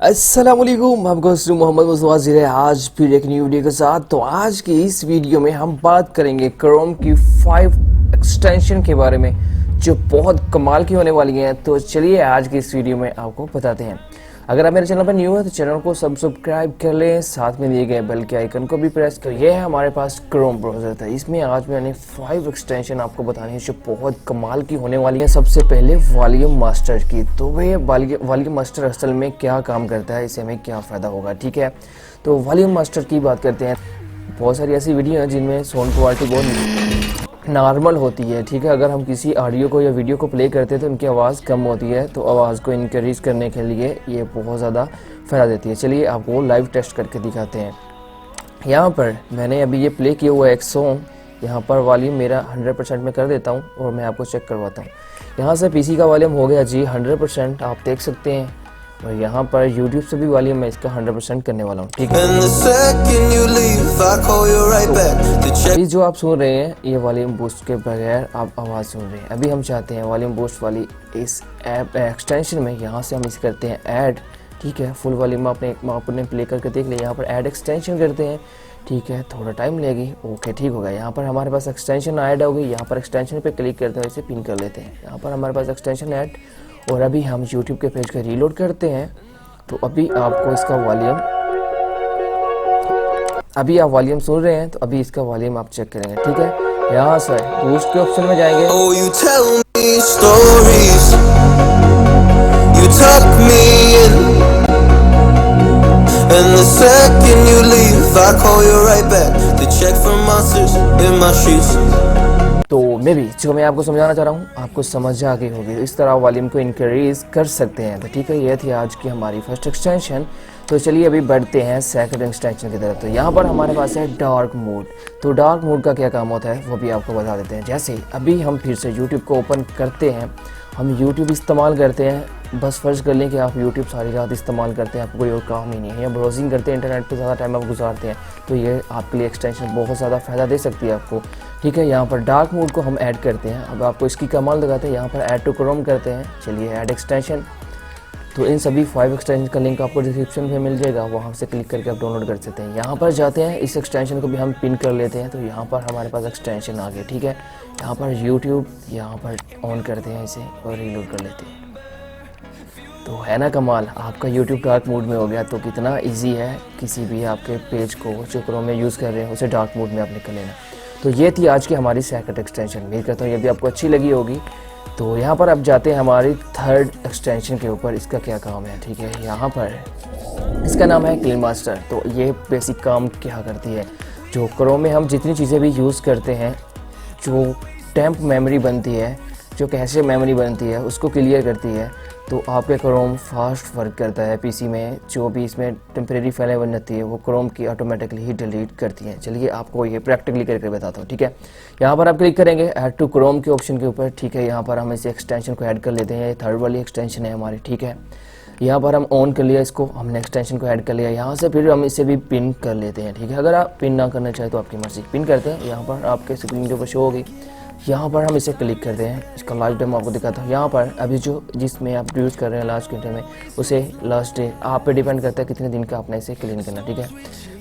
अस्सलामुअलैकुम, आपका हस्नु मोहम्मद मुस्तफ़ा है आज फिर एक न्यू वीडियो के साथ। तो आज की इस वीडियो में हम बात करेंगे क्रोम की 5 एक्सटेंशन के बारे में जो बहुत कमाल की होने वाली हैं। तो चलिए आज की इस वीडियो में आपको बताते हैं। अगर आप मेरे चैनल पर न्यू है तो चैनल को सब्सक्राइब कर लें, साथ में दिए गए बेल के आइकन को भी प्रेस कर। ये है हमारे पास क्रोम ब्राउज़र था, इसमें आज मैंने 5 एक्सटेंशन आपको बतानी है जो बहुत कमाल की होने वाली है। सबसे पहले वॉल्यूम मास्टर की। तो भैया वॉल्यूम मास्टर असल में क्या काम करता है, इससे हमें क्या फ़ायदा होगा, ठीक है। तो वॉल्यूम मास्टर की बात करते हैं। बहुत सारी ऐसी वीडियो हैं जिनमें साउंड क्वालिटी बहुत नॉर्मल होती है, ठीक है। अगर हम किसी ऑडियो को या वीडियो को प्ले करते हैं तो उनकी आवाज़ कम होती है, तो आवाज़ को इनक्रीज करने के लिए ये बहुत ज़्यादा फ़ायदा देती है। चलिए आपको लाइव टेस्ट करके दिखाते हैं। यहाँ पर मैंने अभी ये प्ले किया हुआ एक सॉन्ग, यहाँ पर वॉल्यूम मेरा 100% में कर देता हूँ और मैं आपको चेक करवाता हूँ। यहाँ से पीसी का वॉल्यूम हो गया जी 100%, आप देख सकते हैं। और यहाँ पर YouTube से भी वॉल्यूम मैं इसका 100% करने वाला हूँ, ठीक है। अभी जो आप सुन रहे हैं ये वॉल्यूम बूस्ट के बगैर आप आवाज़ सुन रहे हैं। अभी हम चाहते हैं वॉल्यूम बूस्ट वाली इस ऐप एक्सटेंशन में, यहाँ से हम इसे करते हैं ऐड, ठीक है। फुल वॉल्यूम आपने प्ले करके देख लिया। यहाँ पर ऐड एक्सटेंशन करते हैं, ठीक है। थोड़ा टाइम लेगी, ओके, ठीक होगा। यहाँ पर हमारे पास एक्सटेंशन ऐड होगी। यहाँ पर एक्सटेंशन पे क्लिक करते हैं, इसे पिन कर लेते हैं। यहाँ पर हमारे पास एक्सटेंशन ऐड, और अभी हम YouTube के पेज का रीलोड करते हैं। तो अभी आपको इसका वॉल्यूम, अभी आप वॉल्यूम सुन रहे हैं, तो अभी इसका वॉल्यूम आप चेक करेंगे, ठीक है। यहाँ से बूस्ट के ऑप्शन में जाएंगे। And the second you leave, I call you right back to check for monsters in my streets. तो मे भी जो मैं आपको समझाना चाह रहा हूँ आपको समझ आ गई होगी। इस तरह वॉल्यूम को इंक्रीज कर सकते हैं। तो ठीक है, ये थी आज की हमारी फर्स्ट एक्सटेंशन। तो चलिए अभी बढ़ते हैं सेकंड एक्सटेंशन की तरफ। तो यहाँ पर हमारे पास है डार्क मोड। तो डार्क मोड का क्या काम होता है वो भी आपको बता देते हैं। जैसे अभी हम फिर से यूट्यूब को ओपन करते हैं, हम यूट्यूब इस्तेमाल करते हैं। बस फर्ज कर लें कि आप यूट्यूब सारी रात इस्तेमाल करते हैं, आपको कोई और काम ही नहीं है, या ब्राउजिंग करते हैं, इंटरनेट पे ज़्यादा टाइम आप गुजारते हैं, तो ये आपके लिए एक्सटेंशन बहुत ज़्यादा फ़ायदा दे सकती है आपको, ठीक है। यहाँ पर डार्क मोड को हम ऐड करते हैं। अब आपको इसकी कमाल दिखाते हैं। यहाँ पर ऐड टू क्रोम करते हैं। चलिए ऐड एक्सटेंशन। तो इन सभी 5 एक्सटेंशन का लिंक आपको डिस्क्रिप्शन में मिल जाएगा, वहाँ से क्लिक करके आप डाउनलोड कर सकते हैं। यहाँ पर जाते हैं, इस एक्सटेंशन को भी हम पिन कर लेते हैं। तो यहाँ पर हमारे पास एक्सटेंशन आ गया, ठीक है। यहाँ पर यूट्यूब यहाँ पर ऑन करते हैं इसे और रीलोड कर लेते हैं। तो है ना कमाल, आपका YouTube डार्क मोड में हो गया। तो कितना इजी है किसी भी आपके पेज को जो क्रोम में यूज़ कर रहे हैं उसे डार्क मोड में आपने कर लेना। तो ये थी आज की हमारी सेकंड एक्सटेंशन। उम्मीद करता हूँ ये भी आपको अच्छी लगी होगी। तो यहाँ पर अब जाते हैं हमारी थर्ड एक्सटेंशन के ऊपर। इसका क्या काम है, ठीक है। यहाँ पर इसका नाम है क्लीन मास्टर। तो ये बेसिक काम क्या करती है, जो क्रोम में हम जितनी चीज़ें भी यूज़ करते हैं, जो टेम्प मेमोरी बनती है, जो कैशे मेमोरी बनती है, उसको क्लियर करती है। तो आपके क्रोम फास्ट वर्क करता है पीसी में। जो भी इसमें टेम्परेरी फाइलें बन जाती है वो क्रोम की ऑटोमेटिकली ही डिलीट करती हैं। चलिए आपको ये प्रैक्टिकली करके बताता हूँ, ठीक है। यहाँ पर आप क्लिक करेंगे ऐड टू क्रोम के ऑप्शन के ऊपर, ठीक है। यहाँ पर हम इस एक्सटेंशन को ऐड कर लेते हैं। ये थर्ड वाली एक्सटेंशन है हमारी, ठीक है। यहाँ पर हम ऑन कर लिया इसको, हमने एक्सटेंशन को ऐड कर लिया। यहाँ से फिर हम इसे भी पिन कर लेते हैं, ठीक है। अगर आप पिन ना करना चाहें तो आपकी मर्जी, पिन करते हैं। यहाँ पर आपके स्क्रीन के ऊपर शो होगी। यहाँ पर हम इसे क्लिक करते हैं। इसका लाइव डेमो आपको दिखाता हूँ। यहाँ पर अभी जो जिसमें आप यूज़ कर रहे हैं लास्ट घंटे में, उसे लास्ट डे आप पे डिपेंड करता है कितने दिन का आपने इसे क्लीन करना, ठीक है।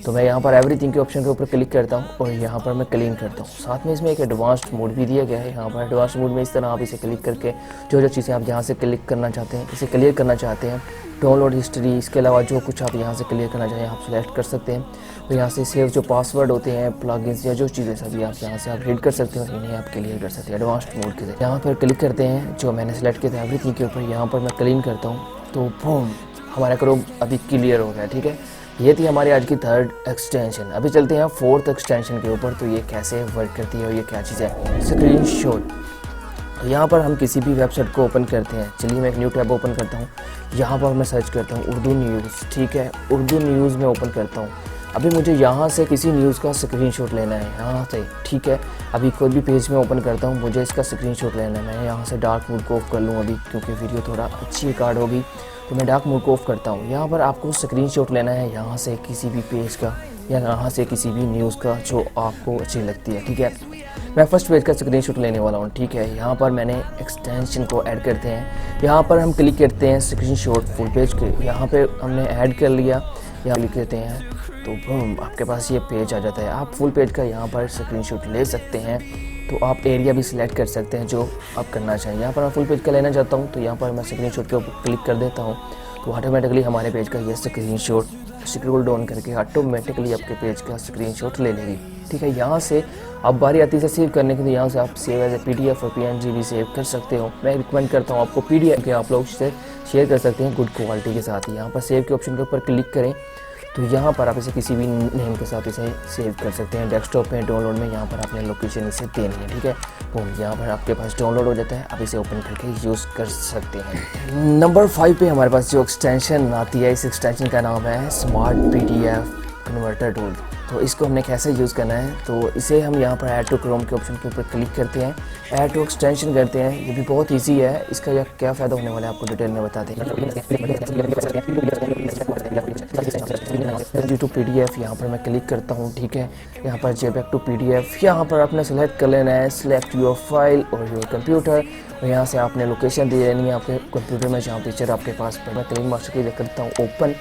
तो मैं यहाँ पर एवरीथिंग के ऑप्शन के ऊपर क्लिक करता हूँ और यहाँ पर मैं क्लीन करता हूँ। साथ में इसमें एक एडवांस्ड मोड भी दिया गया है। यहाँ पर एडवांस्ड मोड में इस तरह आप इसे क्लिक करके जो चीज़ें आप यहाँ से क्लिक करना चाहते हैं, इसे क्लियर करना चाहते हैं, डाउनलोड हिस्ट्री, इसके अलावा जो कुछ आप यहाँ से क्लियर करना चाहें आप सेलेक्ट कर सकते हैं। तो यहाँ से सेव जो पासवर्ड होते हैं, प्लगइन्स या जो चीज़ें सभी आप यहाँ से आप रीड कर सकते हैं और इन्हें आप क्लियर कर सकते हैं एडवांस्ड मोड के जरिए। यहाँ पर क्लिक करते हैं जो मैंने सेलेक्ट किया था एवरीथिंग के ऊपर। यहाँ पर मैं क्लीन करता हूँ तो बूम, हमारा क्रोम अभी क्लियर हो गया, ठीक है। ये थी हमारी आज की थर्ड एक्सटेंशन। अभी चलते हैं फोर्थ एक्सटेंशन के ऊपर। तो ये कैसे वर्क करती है और ये क्या चीज़ है, स्क्रीन शॉट। यहाँ पर हम किसी भी वेबसाइट को ओपन करते हैं। चलिए मैं एक न्यू टैब ओपन करता हूँ। यहाँ पर मैं सर्च करता हूँ उर्दू न्यूज़, ठीक है। उर्दू न्यूज़ में ओपन करता हूँ। अभी मुझे यहाँ से किसी न्यूज़ का स्क्रीनशॉट लेना है, यहाँ से, ठीक है। अभी कोई भी पेज में ओपन करता हूँ, मुझे इसका स्क्रीनशॉट लेना है। मैं यहाँ से डार्क मोड को ऑफ कर लूँ अभी, क्योंकि वीडियो थोड़ा अच्छी रिकॉर्ड होगी। तो मैं डार्क मोड को ऑफ करता हूँ। यहाँ पर आपको स्क्रीनशॉट लेना है यहाँ से किसी भी पेज का, या यहाँ से किसी भी न्यूज़ का जो आपको अच्छी लगती है। ठीक है, मैं फर्स्ट पेज का स्क्रीनशॉट लेने वाला हूँ। ठीक है, यहाँ पर मैंने एक्सटेंशन को ऐड करते हैं, यहाँ पर हम क्लिक करते हैं स्क्रीनशॉट फुल पेज के, यहाँ पे हमने ऐड कर लिया, यहाँ क्लिक करते हैं तो बूम आपके पास ये पेज आ जाता है। आप फुल पेज का यहाँ पर स्क्रीनशॉट ले सकते हैं, तो आप एरिया भी सिलेक्ट कर सकते हैं जो आप करना चाहिए। यहाँ पर मैं फुल पेज का लेना चाहता हूँ तो यहाँ पर मैं स्क्रीनशॉट के ऊपर क्लिक कर देता हूँ, तो ऑटोमेटिकली हमारे पेज का ये स्क्रीनशॉट स्क्रॉल डाउन करके ऑटोमेटिकली आपके पेज का स्क्रीनशॉट ले लेगी। ठीक है, यहाँ से अब बारी आती है सेव करने की, तो यहाँ से आप सेव एज ए PDF और PNG भी सेव कर सकते हो। मैं रिकमेंड करता हूँ आपको PDF के आप लोग से शेयर कर सकते हैं गुड क्वालिटी के साथ। यहाँ पर सेव के ऑप्शन के ऊपर क्लिक करें तो यहाँ पर आप इसे किसी भी नेम के साथ इसे सेव कर सकते हैं। डेस्कटॉप में डाउनलोड में यहाँ पर आपने लोकेशन इसे देनी है। ठीक है, तो यहाँ पर आपके पास डाउनलोड हो जाता है, आप इसे ओपन करके यूज़ कर सकते हैं। नंबर 5 पे हमारे पास जो एक्सटेंशन आती है, इस एक्सटेंशन का नाम है स्मार्ट PDF कन्वर्टर टूल। तो इसको हमने कैसे यूज़ करना है, तो इसे हम यहाँ पर ऐड टू क्रोम के ऑप्शन के ऊपर क्लिक करते हैं, ऐड टू एक्सटेंशन करते हैं। ये भी बहुत इजी है, इसका यह क्या फ़ायदा होने वाला है आपको डिटेल में बता देंगे। टू PDF यहाँ पर मैं क्लिक करता हूँ। ठीक है, यहाँ पर JPEG टू PDF यहाँ पर आपने सेलेक्ट कर लेना है, सिलेक्ट योर फाइल और योर कंप्यूटर, और यहाँ से आपने लोकेशन दे देनी है आपके कंप्यूटर में जहाँ पिक्चर आपके पास। मैं क्लीन मास्टर की करता हूँ ओपन,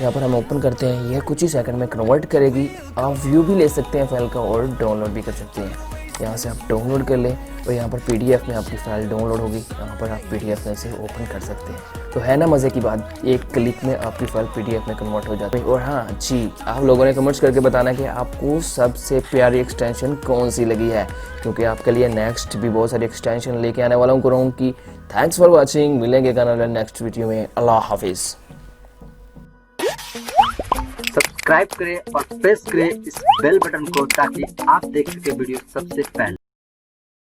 यहाँ पर हम ओपन करते हैं, यह कुछ ही सेकंड में कन्वर्ट करेगी। आप व्यू भी ले सकते हैं फाइल का और डाउनलोड भी कर सकते हैं। यहाँ से आप डाउनलोड कर लें और यहाँ पर PDF में आपकी फ़ाइल डाउनलोड होगी, यहाँ पर आप PDF में से ओपन कर सकते हैं। तो है ना मज़े की बात, एक क्लिक में आपकी फ़ाइल PDF में कन्वर्ट हो जाती है। और हाँ जी, आप लोगों ने कमेंट्स करके बताना कि आपको सबसे प्यारी एक्सटेंशन कौन सी लगी है, क्योंकि आपके लिए नेक्स्ट भी बहुत सारी एक्सटेंशन लेके आने वाला हूँ क्रोम की। थैंक्स फॉर वॉचिंग, मिलेंगे कल नेक्स्ट वीडियो में। अल्लाह हाफिज़। सब्सक्राइब करें और प्रेस करें इस बेल बटन को ताकि आप देख सके वीडियो सबसे पहले।